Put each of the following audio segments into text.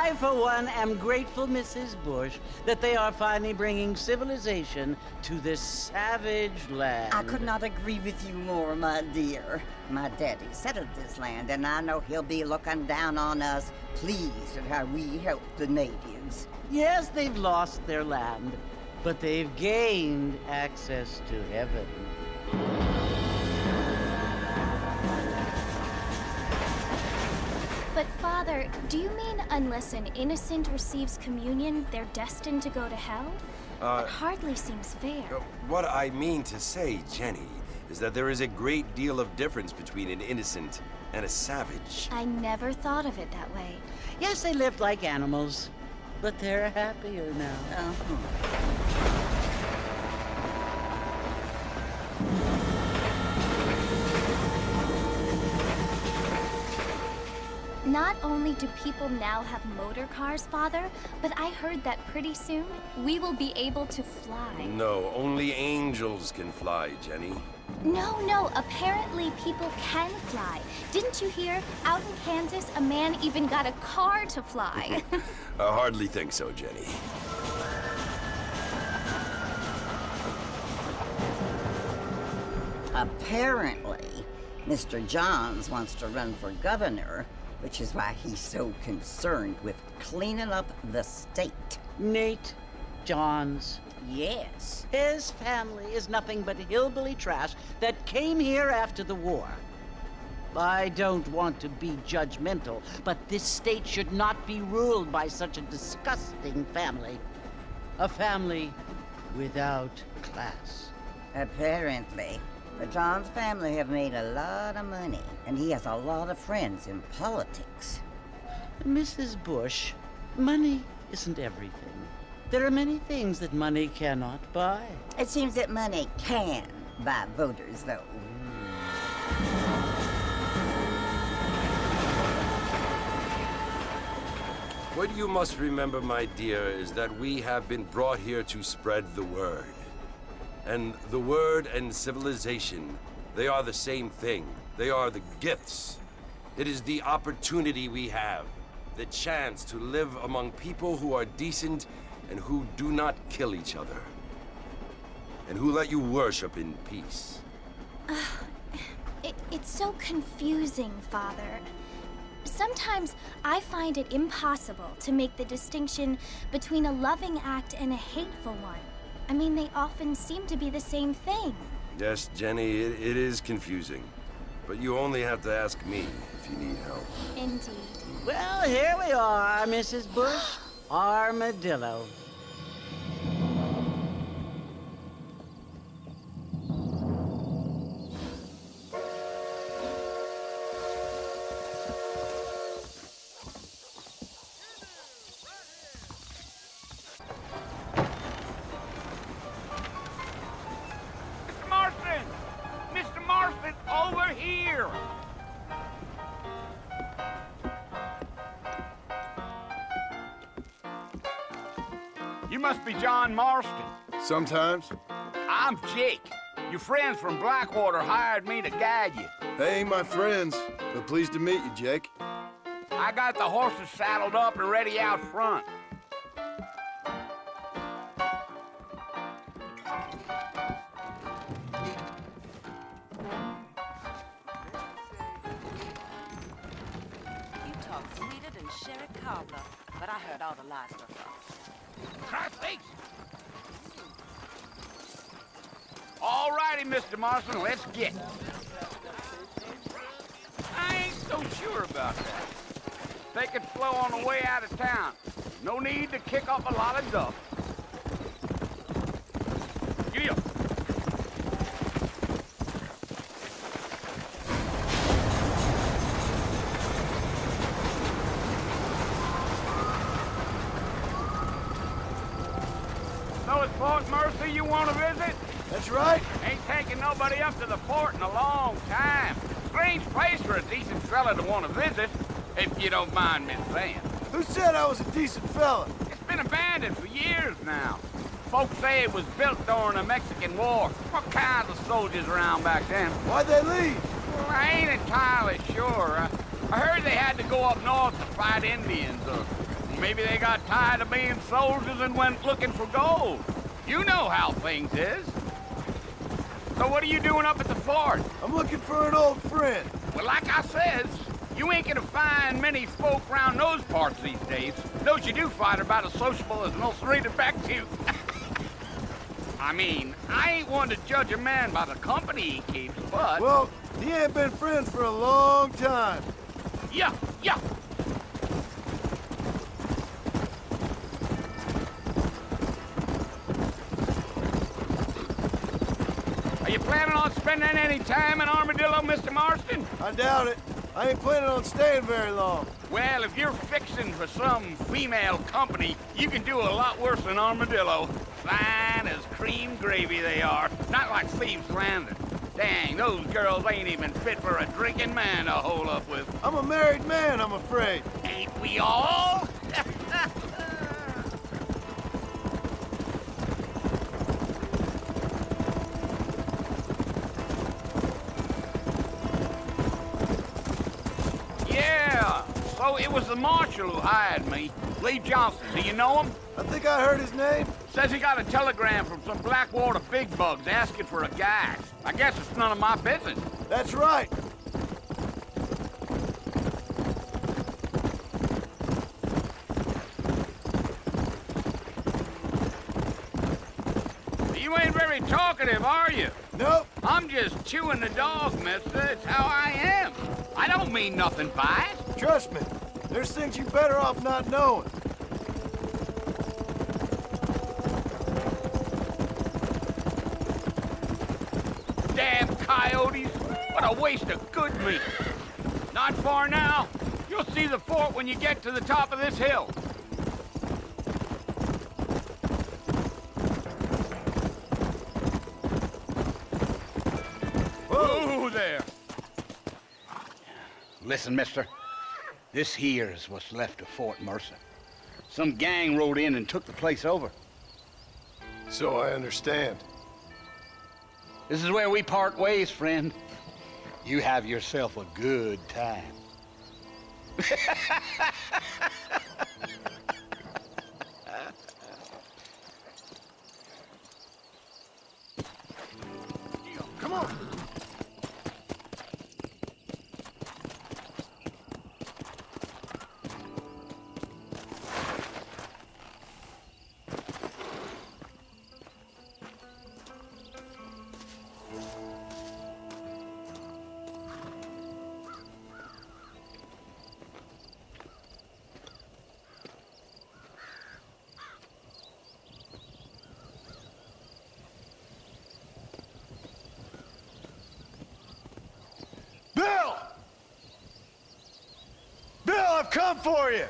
I, for one, am grateful, Mrs. Bush, that they are finally bringing civilization to this savage land. I could not agree with you more, my dear. My daddy settled this land, and I know he'll be looking down on us, pleased at how we help the natives. Yes, they've lost their land, but they've gained access to heaven. But Father, do you mean unless an innocent receives communion, they're destined to go to hell? It hardly seems fair. What I mean to say, Jenny, is that there is a great deal of difference between an innocent and a savage. I never thought of it that way. Yes, they lived like animals, but they're happier now. Not only do people now have motor cars, Father, but I heard that pretty soon we will be able to fly. No, only angels can fly, Jenny. No, apparently people can fly. Didn't you hear? Out in Kansas, a man even got a car to fly. I hardly think so, Jenny. Apparently, Mr. Johns wants to run for governor, which is why he's so concerned with cleaning up the state. Nate Johns. Yes. His family is nothing but hillbilly trash that came here after the war. I don't want to be judgmental, but this state should not be ruled by such a disgusting family. A family without class. Apparently. The Johns family have made a lot of money, and he has a lot of friends in politics. Mrs. Bush, money isn't everything. There are many things that money cannot buy. It seems that money can buy voters, though. What you must remember, my dear, is that we have been brought here to spread the word. And the word and civilization, they are the same thing. They are the gifts. It is the opportunity we have, the chance to live among people who are decent and who do not kill each other, and who let you worship in peace. It's so confusing, Father. Sometimes I find it impossible to make the distinction between a loving act and a hateful one. I mean, they often seem to be the same thing. Yes, Jenny, it is confusing. But you only have to ask me if you need help. Indeed. Well, here we are, Mrs. Bush. Armadillo. Over here! You must be John Marston. Sometimes. I'm Jake. Your friends from Blackwater hired me to guide you. They ain't my friends, but pleased to meet you, Jake. I got the horses saddled up and ready out front. Sherry cobbler, but I heard all the lies before. Crossface! All righty, Mr. Marston, let's get. I ain't so sure about that. Take it slow on the way out of town. No need to kick up a lot of dust. Yeah. So it's Fort Mercy you want to visit? That's right. Ain't taking nobody up to the fort in a long time. Strange place for a decent fella to want to visit, if you don't mind me saying. Who said I was a decent fella? It's been abandoned for years now. Folks say it was built during the Mexican War. What kinds of soldiers around back then? Why'd they leave? Well, I ain't entirely sure. I heard they had to go up north to fight Indians, or Maybe they got tired of being soldiers and went looking for gold. You know how things is. So what are you doing up at the fort? I'm looking for an old friend. Well, like I says, you ain't gonna find many folk round those parts these days. Those you do find are about as sociable as an ulcerated back tooth. I mean, I ain't one to judge a man by the company he keeps, but... Well, he ain't been friends for a long time. Yeah. Are you planning on spending any time in Armadillo, Mr. Marston? I doubt it. I ain't planning on staying very long. Well, if you're fixing for some female company, you can do a lot worse than Armadillo. Fine as cream gravy they are. Not like Thieves' Landing. Dang, those girls ain't even fit for a drinking man to hole up with. I'm a married man, I'm afraid. Ain't we all? Yeah, so it was the marshal who hired me. Lee Johnson, do you know him? I think I heard his name. Says he got a telegram from some Blackwater big bugs asking for a guy. I guess it's none of my business. That's right. You ain't very talkative, are you? Nope. I'm just chewing the dog, mister. It's how I am. I don't mean nothing by it. Trust me. There's things you better off not knowing. Damn coyotes. What a waste of good meat. Not far now. You'll see the fort when you get to the top of this hill. Whoa there. Listen, mister. This here is what's left of Fort Mercer. Some gang rode in and took the place over. So I understand. This is where we part ways, friend. You have yourself a good time. Come on. Bill! Bill, I've come for you!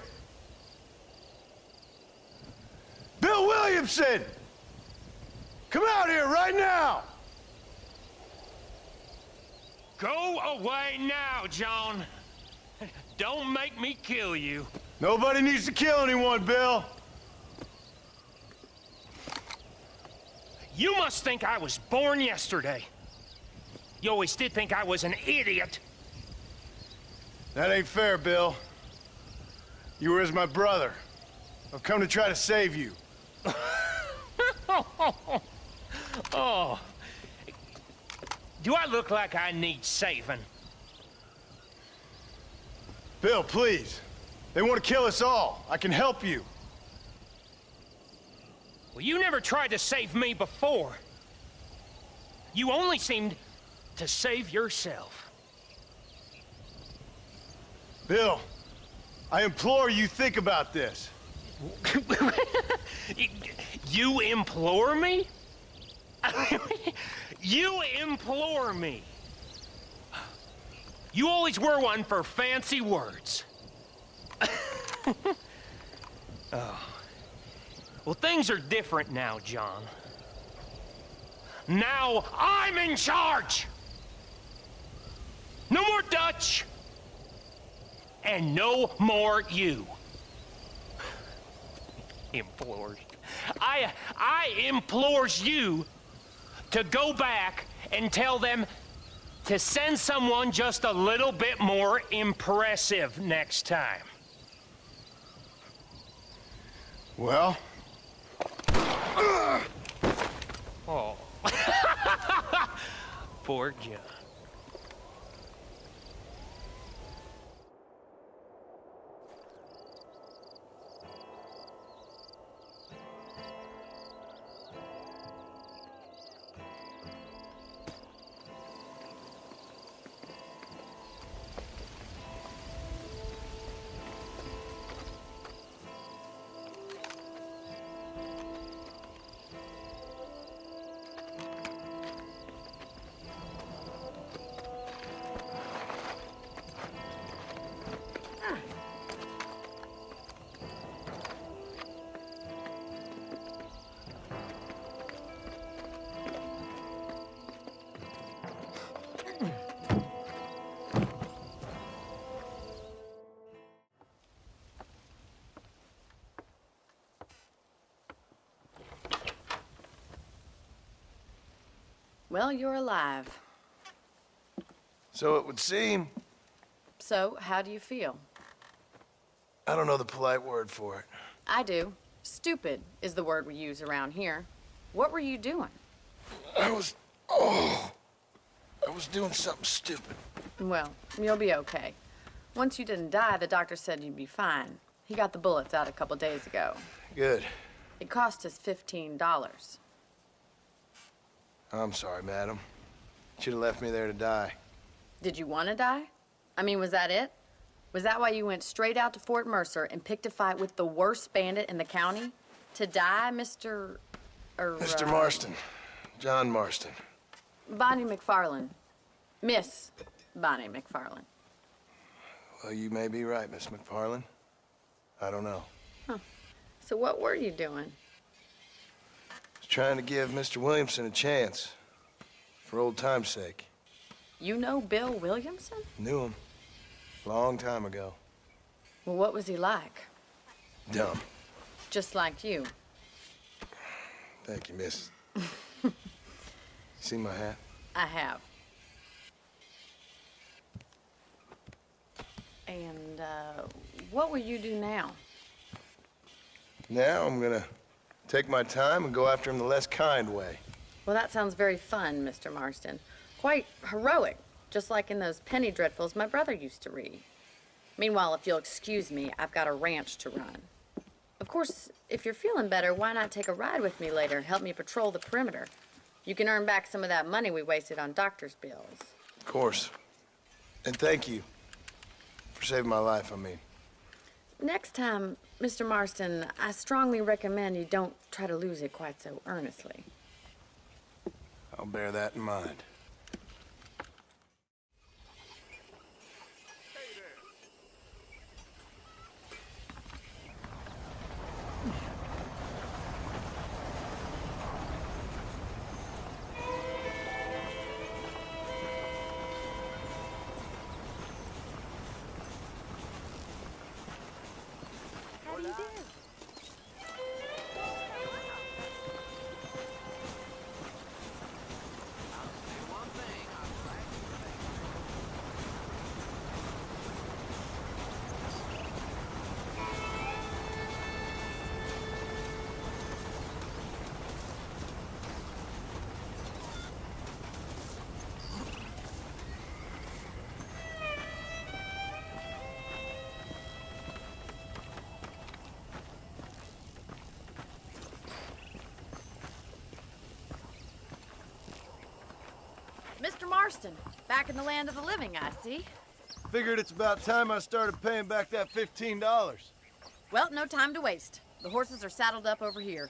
Bill Williamson! Come out here right now! Go away now, John. Don't make me kill you. Nobody needs to kill anyone, Bill. You must think I was born yesterday. You always did think I was an idiot. That ain't fair, Bill. You were as my brother. I've come to try to save you. Oh. Do I look like I need saving? Bill, please. They want to kill us all. I can help you. Well, you never tried to save me before. You only seemed to save yourself. Bill, I implore you think about this. You implore me? You implore me. You always were one for fancy words. Oh. Well, things are different now, John. Now I'm in charge! No more Dutch! And no more you. Implores. I implores you to go back and tell them to send someone just a little bit more impressive next time. Well? Oh. Poor John. Well, you're alive. So it would seem. So, how do you feel? I don't know the polite word for it. I do. Stupid is the word we use around here. What were you doing? I was doing something stupid. Well, you'll be okay. Once you didn't die, the doctor said you'd be fine. He got the bullets out a couple days ago. Good. It cost us $15. I'm sorry, madam. Should have left me there to die. Did you want to die? I mean, was that it? Was that why you went straight out to Fort Mercer and picked a fight with the worst bandit in the county? To die, Mr. Mr. Marston. John Marston. Bonnie McFarland. Miss Bonnie McFarland. Well, you may be right, Miss McFarland. I don't know. So what were you doing? Was trying to give Mr. Williamson a chance. For old time's sake. You know Bill Williamson? Knew him. Long time ago. Well, what was he like? Dumb. Just like you. Thank you, miss. See my hat? I have. And, what will you do now? Now I'm gonna take my time and go after him the less kind way. Well, that sounds very fun, Mr. Marston. Quite heroic, just like in those penny dreadfuls my brother used to read. Meanwhile, if you'll excuse me, I've got a ranch to run. Of course, if you're feeling better, why not take a ride with me later? Help me patrol the perimeter. You can earn back some of that money we wasted on doctor's bills. Of course. And thank you for saving my life, I mean. Next time, Mr. Marston, I strongly recommend you don't try to lose it quite so earnestly. I'll bear that in mind. Mr. Marston, back in the land of the living, I see. Figured it's about time I started paying back that $15. Well, no time to waste. The horses are saddled up over here.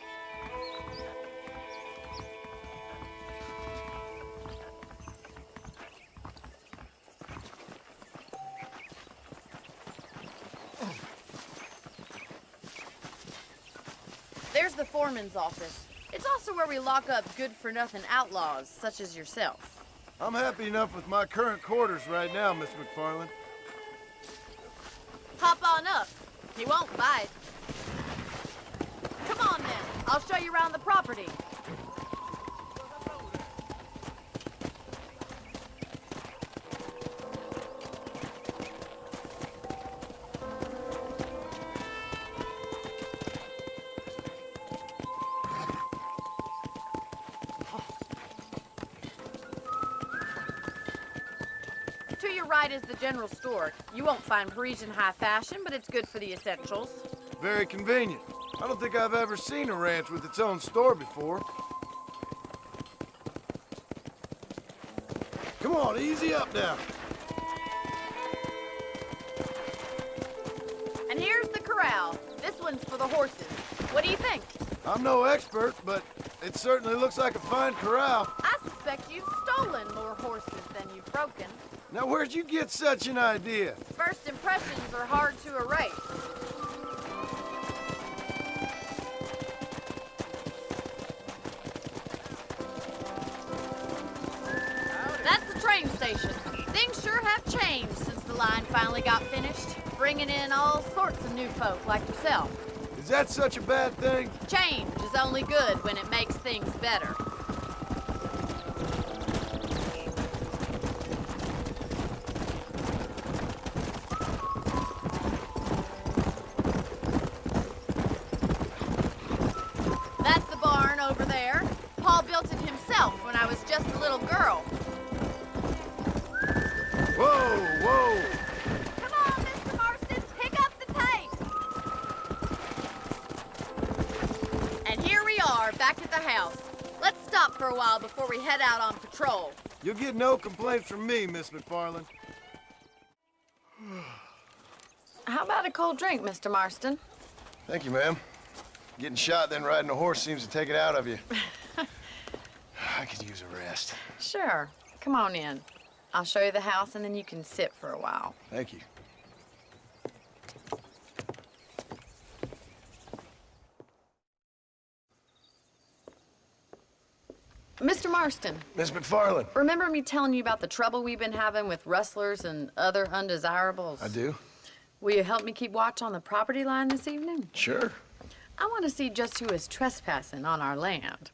There's the foreman's office. It's also where we lock up good-for-nothing outlaws, such as yourself. I'm happy enough with my current quarters right now, Miss McFarland. Hop on up. He won't bite. Come on, then. I'll show you around the property. right is the general store. You won't find Parisian high fashion, but it's good for the essentials. Very convenient. I don't think I've ever seen a ranch with its own store before. Come on, easy up now. And here's the corral. This one's for the horses. What do you think? I'm no expert, but it certainly looks like a fine corral. I suspect you've stolen more horses than you've broken. Now, where'd you get such an idea? First impressions are hard to erase. That's the train station. Things sure have changed since the line finally got finished, bringing in all sorts of new folk like yourself. Is that such a bad thing? Change is only good when it makes things better. That's the barn over there. Paul built it himself when I was just a little girl. Whoa, whoa! Come on, Mr. Marston, pick up the pace. And here we are, back at the house. Let's stop for a while before we head out on patrol. You'll get no complaints from me, Miss McFarland. How about a cold drink, Mr. Marston? Thank you, ma'am. Getting shot, then riding a horse seems to take it out of you. I could use a rest. Sure. Come on in. I'll show you the house, and then you can sit for a while. Thank you. Mr. Marston, Miss McFarland. remember me telling you about the trouble we've been having with rustlers and other undesirables? I do. Will you help me keep watch on the property line this evening? Sure. I want to see just who is trespassing on our land.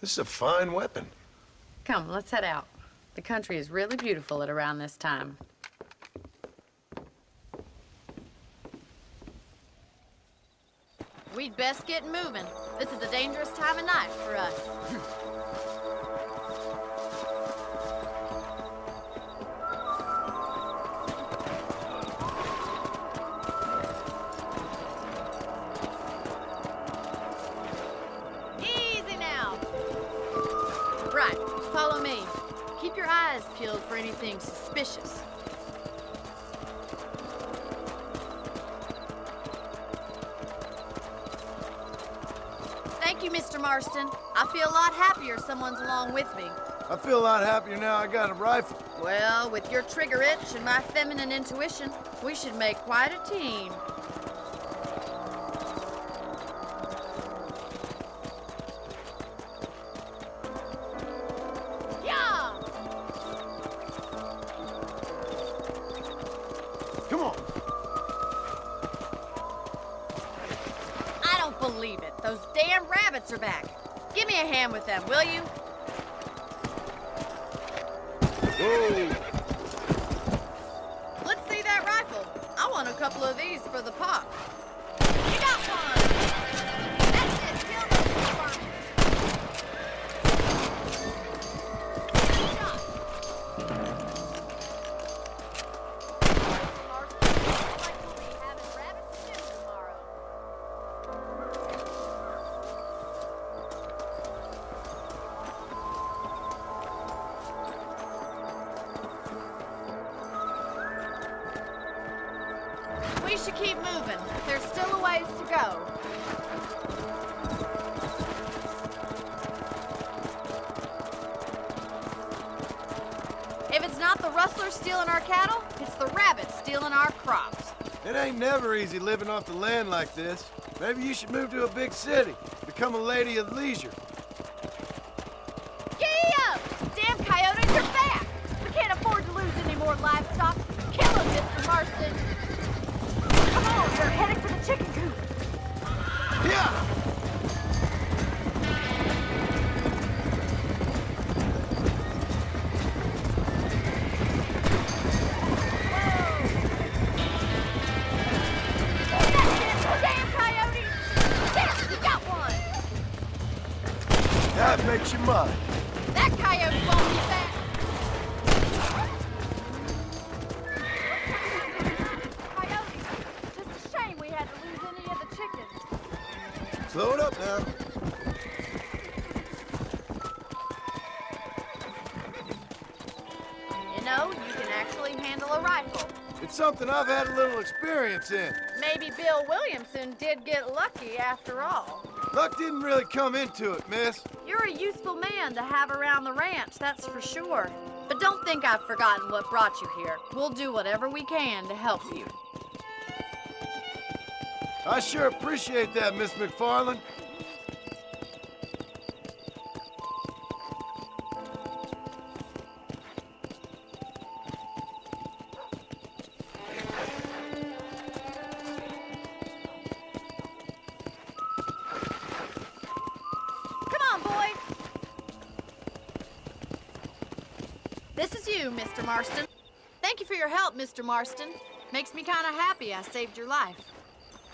This is a fine weapon. Come, let's head out. The country is really beautiful at around this time. We'd best get moving. This is a dangerous time of night for us. Easy now. Right, follow me. Keep your eyes peeled for anything suspicious. Thank you, Mr. Marston. I feel a lot happier someone's along with me. I feel a lot happier now I got a rifle. Well, with your trigger itch and my feminine intuition, we should make quite a team. Yeah! Come on. I don't believe it. Those damn rabbits are back. Give me a hand with them, will you? Whoa. Let's see that rifle. I want a couple of these for the pop. You got one! That's it, kill those farmers. Good shot. Marshal, looks like we'll be having rabbit stew tomorrow. We should keep moving. There's still a ways to go. If it's not the rustlers stealing our cattle, it's the rabbits stealing our crops. It ain't never easy living off the land like this. Maybe you should move to a big city. Become a lady of leisure. Giddy up! Damn coyotes are back! We can't afford to lose any more livestock. Kill them, Mr. Marston! Come on, we're heading for the chicken coop. Yeah! Damn coyotes! There, you got one! That makes you mine. That coyote won't be back. Slow it up now. You know, you can actually handle a rifle. It's something I've had a little experience in. Maybe Bill Williamson did get lucky after all. Luck didn't really come into it, miss. You're a useful man to have around the ranch, that's for sure. But don't think I've forgotten what brought you here. We'll do whatever we can to help you. I sure appreciate that, Miss McFarland. Come on, boys. This is you, Mr. Marston. Thank you for your help, Mr. Marston. Makes me kind of happy I saved your life.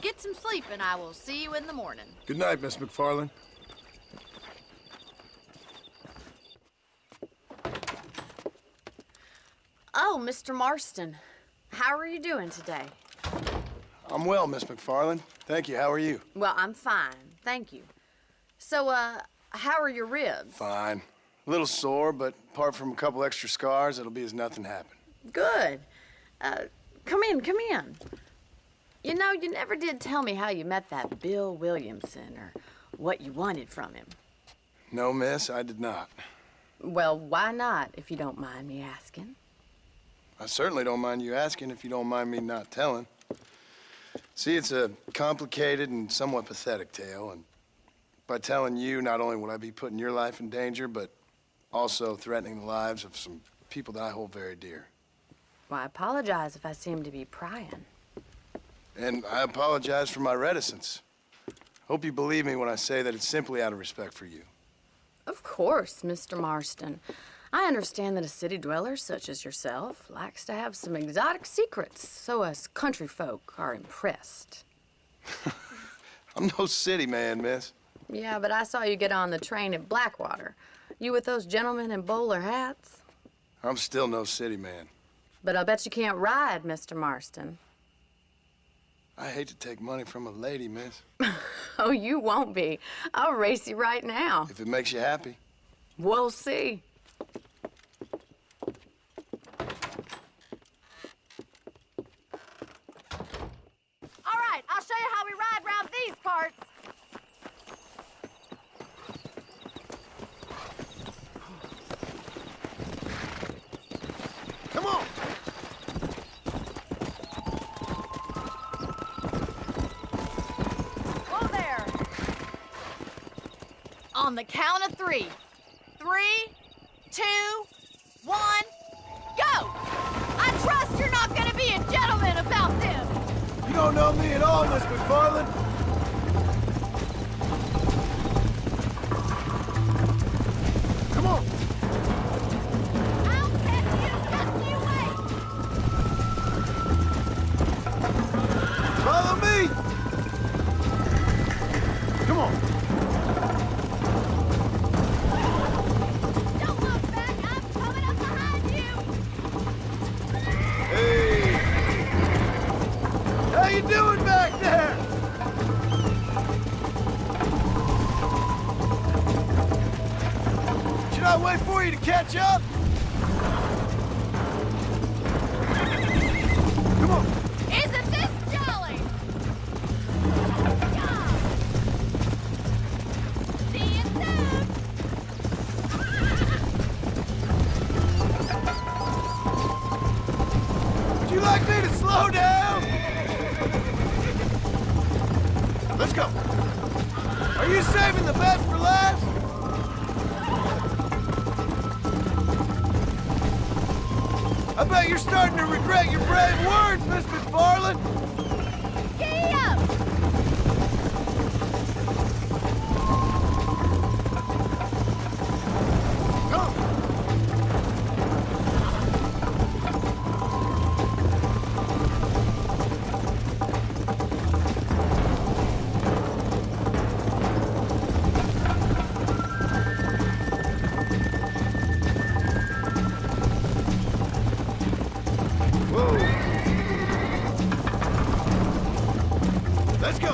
Get some sleep, and I will see you in the morning. Good night, Miss McFarland. Oh, Mr. Marston. How are you doing today? I'm well, Miss McFarland. Thank you. How are you? Well, I'm fine. Thank you. So, how are your ribs? Fine. A little sore, but apart from a couple extra scars, it'll be as nothing happened. Good. Come in, come in. You know, you never did tell me how you met that Bill Williamson or what you wanted from him. No, miss, I did not. Well, why not, if you don't mind me asking? I certainly don't mind you asking if you don't mind me not telling. See, it's a complicated and somewhat pathetic tale, and by telling you, not only would I be putting your life in danger, but also threatening the lives of some people that I hold very dear. Well, I apologize if I seem to be prying. And I apologize for my reticence. Hope you believe me when I say that it's simply out of respect for you. Of course, Mr. Marston. I understand that a city dweller such as yourself likes to have some exotic secrets, so us country folk are impressed. I'm no city man, miss. Yeah, but I saw you get on the train at Blackwater. You with those gentlemen in bowler hats? I'm still no city man. But I bet you can't ride, Mr. Marston. I hate to take money from a lady, miss. Oh, you won't be. I'll race you right now. If it makes you happy. We'll see. All right, I'll show you how we ride round these parts. Come on! Whoa there. On the count of 3. 3, 2, 1, go! I trust you're not gonna be a gentleman about this. You don't know me at all, Miss McFarland. Come on! I'll catch you, just you wait. Follow me! Come on! Don't look back, I'm coming up behind you. Hey! How you doing back there? Should I wait for you to catch up? Come on! Isn't this jolly? Yeah. See you soon. Would you like me to slow down? Let's go. Are you saving the best for last? I bet you're starting to regret your brave words, Miss McFarland. Giddy up. Come. Whoa. Let's go.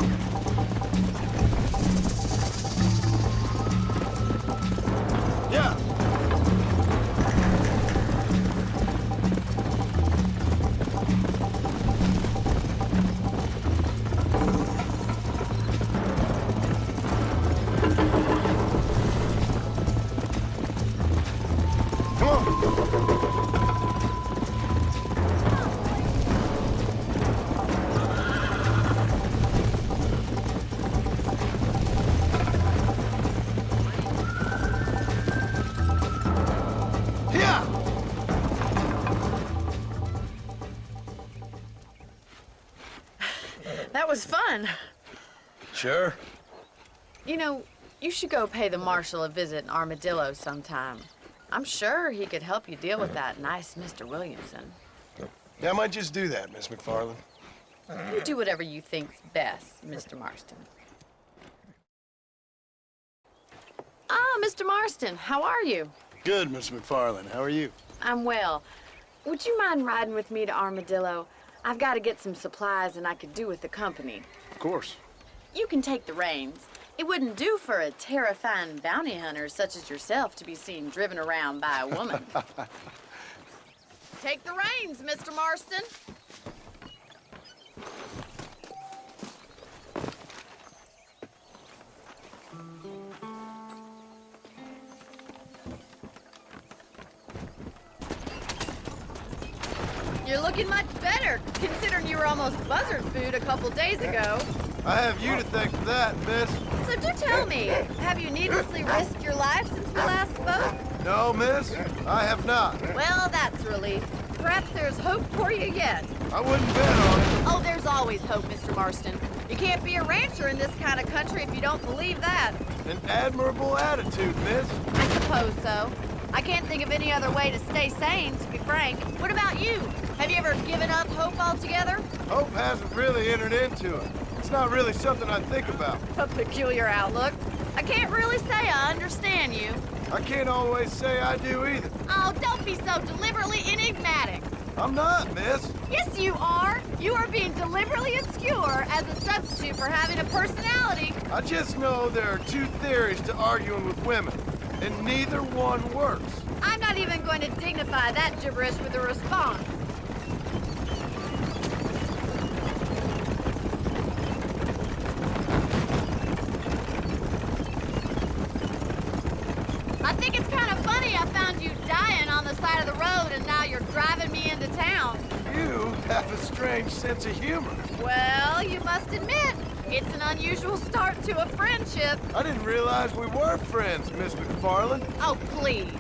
That was fun. Sure. You know, you should go pay the marshal a visit in Armadillo sometime. I'm sure he could help you deal with that nice Mr. Williamson. Yeah, I might just do that, Miss McFarland. You do whatever you think's best, Mr. Marston. Ah, Mr. Marston, how are you? Good, Miss McFarland. How are you? I'm well. Would you mind riding with me to Armadillo? I've got to get some supplies and I could do with the company. Of course. You can take the reins. It wouldn't do for a terrifying bounty hunter such as yourself to be seen driven around by a woman. Take the reins, Mr. Marston. You're looking much better, considering you were almost buzzard food a couple days ago. I have you to thank for that, miss. So do tell me, have you needlessly risked your life since we last spoke? No, miss, I have not. Well, that's a relief. Perhaps there's hope for you yet. I wouldn't bet on it. Oh, there's always hope, Mr. Marston. You can't be a rancher in this kind of country if you don't believe that. An admirable attitude, miss. I suppose so. I can't think of any other way to stay sane, to be frank. What about you? Have you ever given up hope altogether? Hope hasn't really entered into it. It's not really something I think about. A peculiar outlook. I can't really say I understand you. I can't always say I do either. Oh, don't be so deliberately enigmatic. I'm not, miss. Yes, you are. You are being deliberately obscure as a substitute for having a personality. I just know there are two theories to arguing with women, and neither one works. I'm not even going to dignify that gibberish with a response. I think it's kind of funny I found you dying on the side of the road and now you're driving me into town. You have a strange sense of humor. Well, you must admit, it's an unusual start to a friendship. I didn't realize we were friends, Miss McFarland. Oh, please.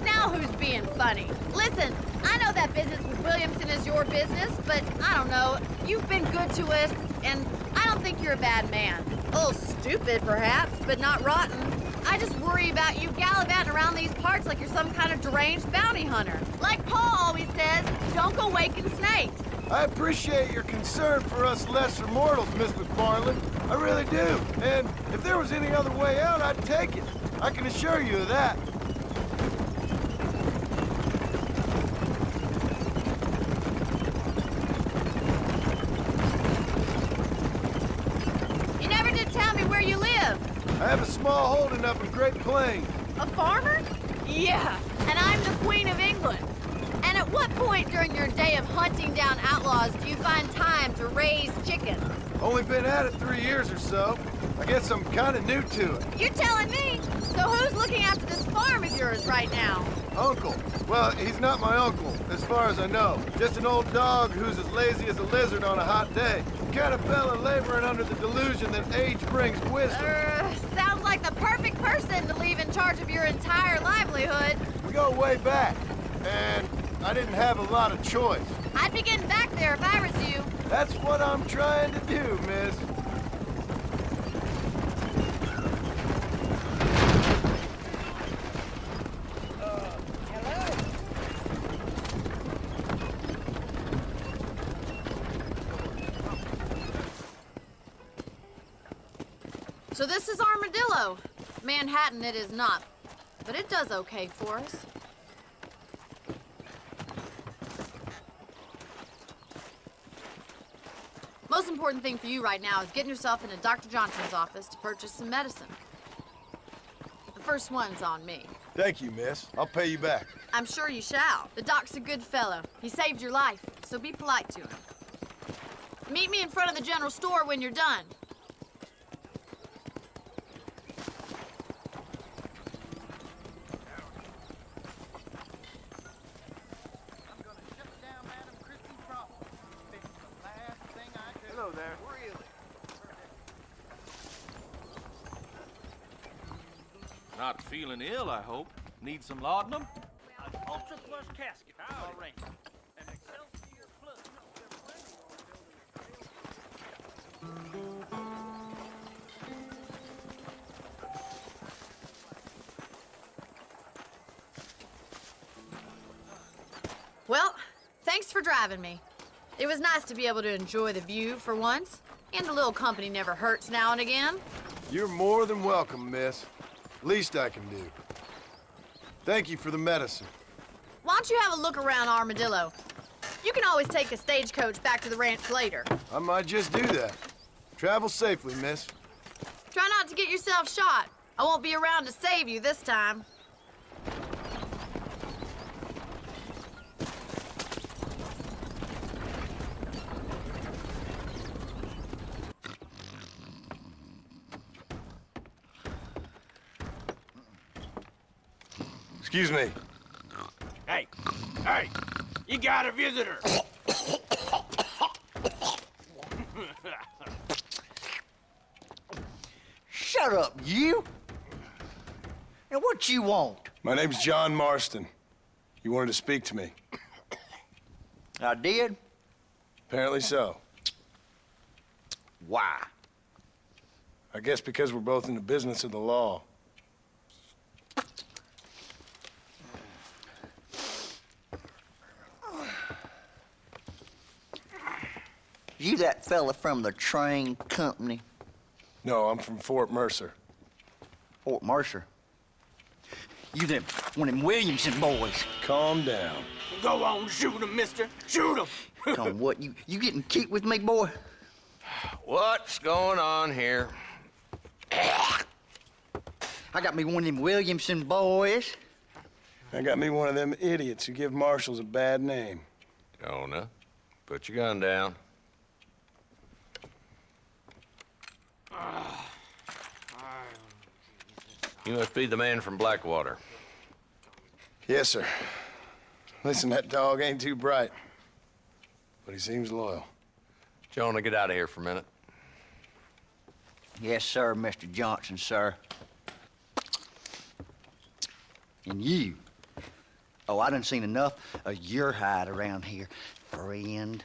Now who's being funny? Listen, I know that business with Williamson is your business, but I don't know. You've been good to us, and I don't think you're a bad man. A little stupid, perhaps, but not rotten. I just worry about you gallivanting around these parts like you're some kind of deranged bounty hunter. Like Paul always says, don't go waking snakes. I appreciate your concern for us lesser mortals, Miss McFarland. I really do. And if there was any other way out, I'd take it. I can assure you of that. You never did tell me where you live. I have a small holding up in Great Plains. A farmer? Yeah, and I'm the Queen of England. And at what point during your day of hunting down outlaws do you find time to raise chickens? Only been at it 3 years or so. I guess I'm kind of new to it. You're telling me? So who's looking after this farm of yours right now? Uncle. Well, he's not my uncle, as far as I know. Just an old dog who's as lazy as a lizard on a hot day. The kind of fella laboring under the delusion that age brings wisdom. Sounds like the perfect person to leave in charge of your entire livelihood. We go way back, and I didn't have a lot of choice. I'd be getting back there if I was you. That's what I'm trying to do, miss. So this is Armadillo. Manhattan it is not, but it does okay for us. Most important thing for you right now is getting yourself into Dr. Johnson's office to purchase some medicine. The first one's on me. Thank you, miss. I'll pay you back. I'm sure you shall. The doc's a good fellow. He saved your life, so be polite to him. Meet me in front of the general store when you're done. Hello there. Not feeling ill, I hope. Need some laudanum? Ultra Plus casket. All right. An Excelsior Plus. Thanks for driving me. It was nice to be able to enjoy the view for once, and a little company never hurts now and again. You're more than welcome, miss. Least I can do. Thank you for the medicine. Why don't you have a look around Armadillo? You can always take a stagecoach back to the ranch later. I might just do that. Travel safely, miss. Try not to get yourself shot. I won't be around to save you this time. Excuse me. Hey, hey, you got a visitor. Shut up, you! And what you want? My name's John Marston. You wanted to speak to me. I did? Apparently so. Why? I guess because we're both in the business of the law. You that fella from the train company? No, I'm from Fort Mercer. Fort Mercer? You them, one of them Williamson boys. Calm down. Go on, shoot him, mister. Shoot him. Come on, what, you getting cute with me, boy? What's going on here? I got me one of them Williamson boys. I got me one of them idiots who give marshals a bad name. Jonah, put your gun down. You must be the man from Blackwater. Yes, sir. Listen, that dog ain't too bright, but he seems loyal. Jonah, get out of here for a minute. Yes, sir, Mr. Johnson, sir. And you. Oh, I done seen enough of your hide around here, friend.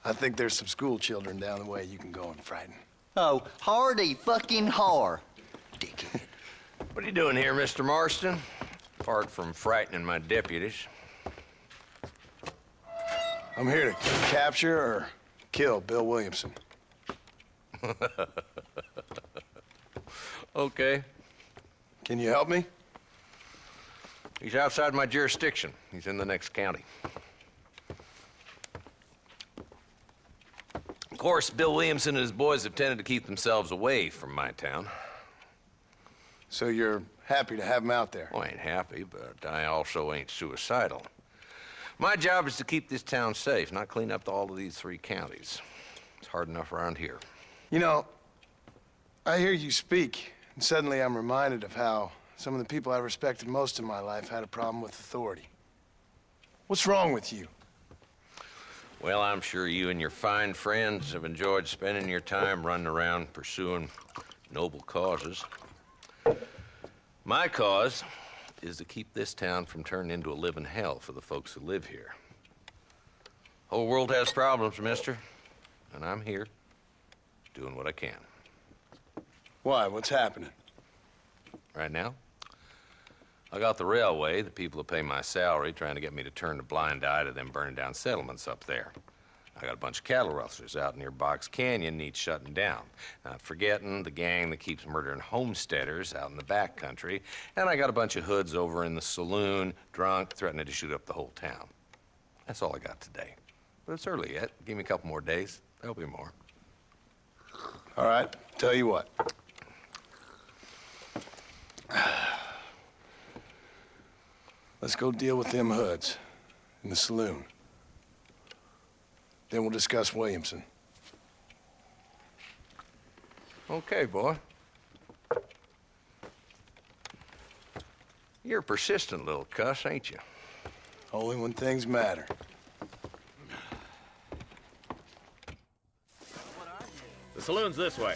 I think there's some school children down the way you can go and frighten. Oh, hardy fucking har. Dickhead. What are you doing here, Mr. Marston? Apart from frightening my deputies. I'm here to capture or kill Bill Williamson. Okay. Can you help me? He's outside my jurisdiction. He's in the next county. Of course, Bill Williamson and his boys have tended to keep themselves away from my town. So you're happy to have him out there? Well, I ain't happy, but I also ain't suicidal. My job is to keep this town safe, not clean up all of these 3 counties. It's hard enough around here. You know, I hear you speak, and suddenly I'm reminded of how some of the people I respected most in my life had a problem with authority. What's wrong with you? Well, I'm sure you and your fine friends have enjoyed spending your time running around pursuing noble causes. My cause is to keep this town from turning into a living hell for the folks who live here. Whole world has problems, mister, and I'm here doing what I can. Why? What's happening? Right now, I got the railway, the people who pay my salary, trying to get me to turn a blind eye to them burning down settlements up there. I got a bunch of cattle rustlers out near Box Canyon needs shutting down. Not forgetting the gang that keeps murdering homesteaders out in the back country. And I got a bunch of hoods over in the saloon, drunk, threatening to shoot up the whole town. That's all I got today. But it's early yet. Give me a couple more days. There'll be more. All right, tell you what. Let's go deal with them hoods in the saloon. Then we'll discuss Williamson. Okay, boy. You're a persistent little cuss, ain't you? Only when things matter. The saloon's this way.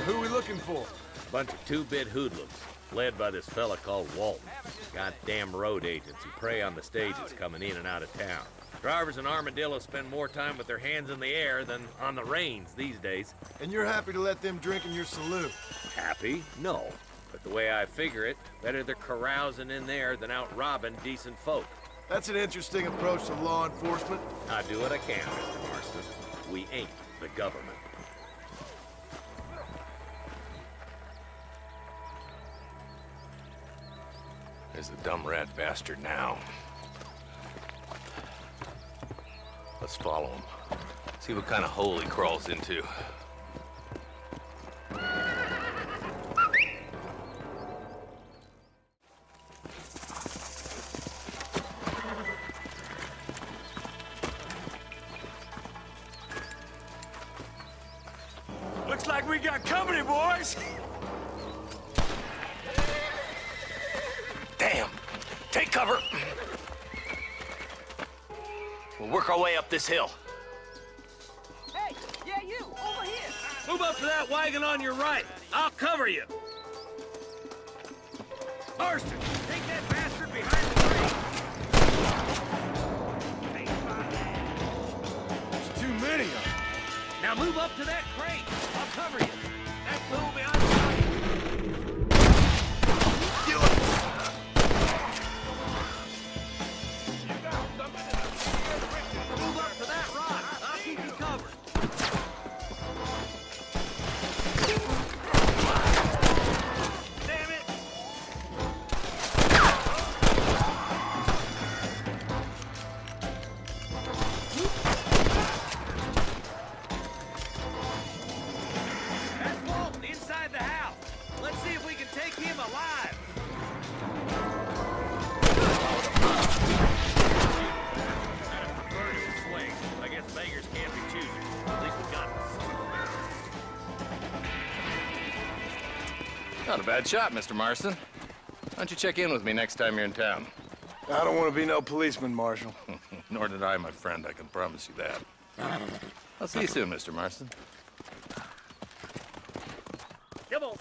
Who are we looking for? Bunch of 2-bit hoodlums, led by this fella called Walton. Goddamn road agents who prey on the stages coming in and out of town. Drivers in Armadillo spend more time with their hands in the air than on the reins these days. And you're happy to let them drink in your saloon? Happy? No. But the way I figure it, better they're carousing in there than out robbing decent folk. That's an interesting approach to law enforcement. I do what I can, Mr. Marston. We ain't the government. There's the dumb rat bastard now. Let's follow him. See what kind of hole he crawls into. Looks like we got company, boys. Damn! Take cover! We'll work our way up this hill. Hey, yeah, you, over here. Move up to that wagon on your right. I'll cover you. Marston, take that bastard behind the crate. There's too many of them. Now move up to that crate. I'll cover you. That fool behind the crate. Move up to that rock. I'll keep you covered. Damn it! That's Walton inside the house. Let's see if we can take him alive. Swing. I guess beggars can't be choosers. At least we got Not a bad shot, Mr. Marston. Why don't you check in with me next time you're in town? I don't want to be no policeman, Marshal. Nor did I, my friend. I can promise you that. I'll see you soon, Mr. Marston. Come on.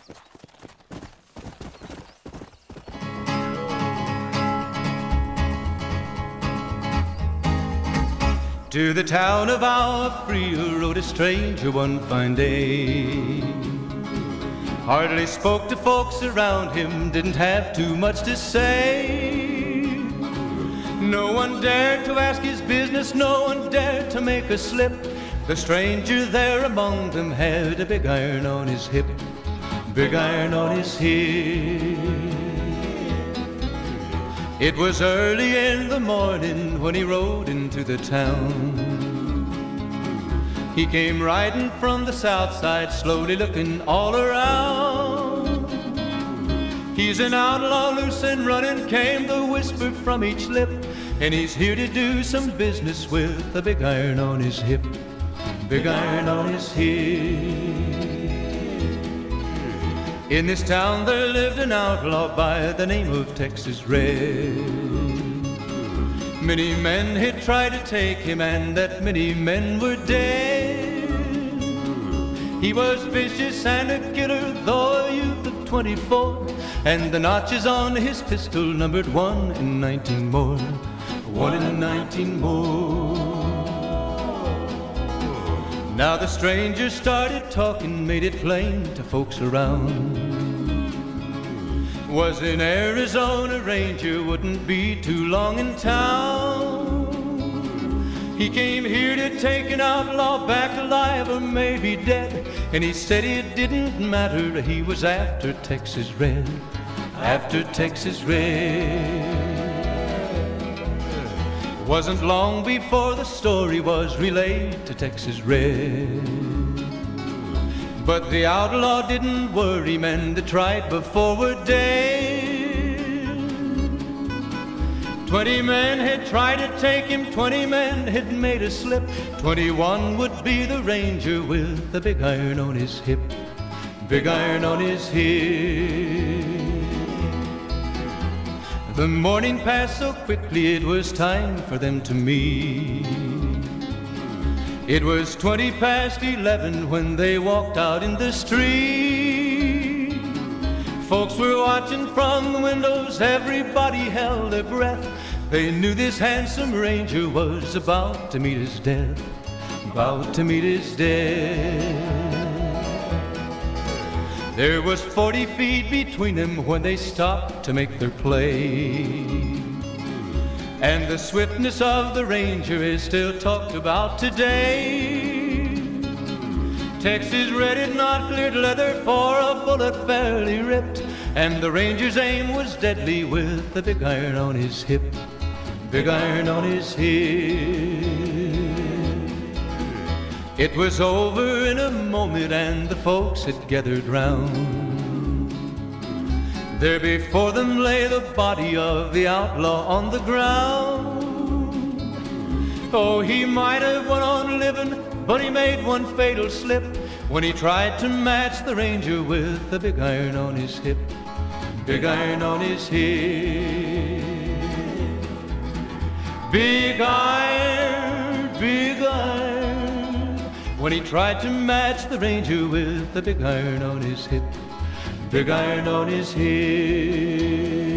To the town of our Frio rode a stranger one fine day. Hardly spoke to folks around him, didn't have too much to say. No one dared to ask his business, no one dared to make a slip. The stranger there among them had a big iron on his hip, big iron on his hip. It was early in the morning when he rode into the town. He came riding from the south side, slowly looking all around. He's an outlaw, loose and running, came the whisper from each lip. And he's here to do some business with a big iron on his hip, big iron on his hip. In this town there lived an outlaw by the name of Texas Red. Many men had tried to take him, and that many men were dead. He was vicious and a killer, though a youth of 24, and the notches on his pistol numbered 1 in 19 more, 1 in 19 more. Now the stranger started talking, made it plain to folks around. Was an Arizona Ranger, wouldn't be too long in town. He came here to take an outlaw back alive or maybe dead. And he said it didn't matter, he was after Texas Red, after Texas Red. Wasn't long before the story was relayed to Texas Red. But the outlaw didn't worry, men that tried before were dead. 20 men had tried to take him, 20 men had made a slip. 21 would be the ranger with the big iron on his hip, big iron on his hip. The morning passed so quickly, it was time for them to meet. It was 20 past 11 when they walked out in the street. Folks were watching from the windows, everybody held their breath. They knew this handsome ranger was about to meet his death, about to meet his death. There was 40 feet between them when they stopped to make their play. And the swiftness of the ranger is still talked about today. Texas red not cleared leather for a bullet fairly ripped, and the ranger's aim was deadly with the big iron on his hip, big iron on his hip. It was over in a moment and the folks had gathered round. There before them lay the body of the outlaw on the ground. Oh, he might have went on living, but he made one fatal slip when he tried to match the ranger with the big iron on his hip, big iron on his hip. Big iron, big iron, when he tried to match the ranger with the big iron on his hip, big iron on his hip.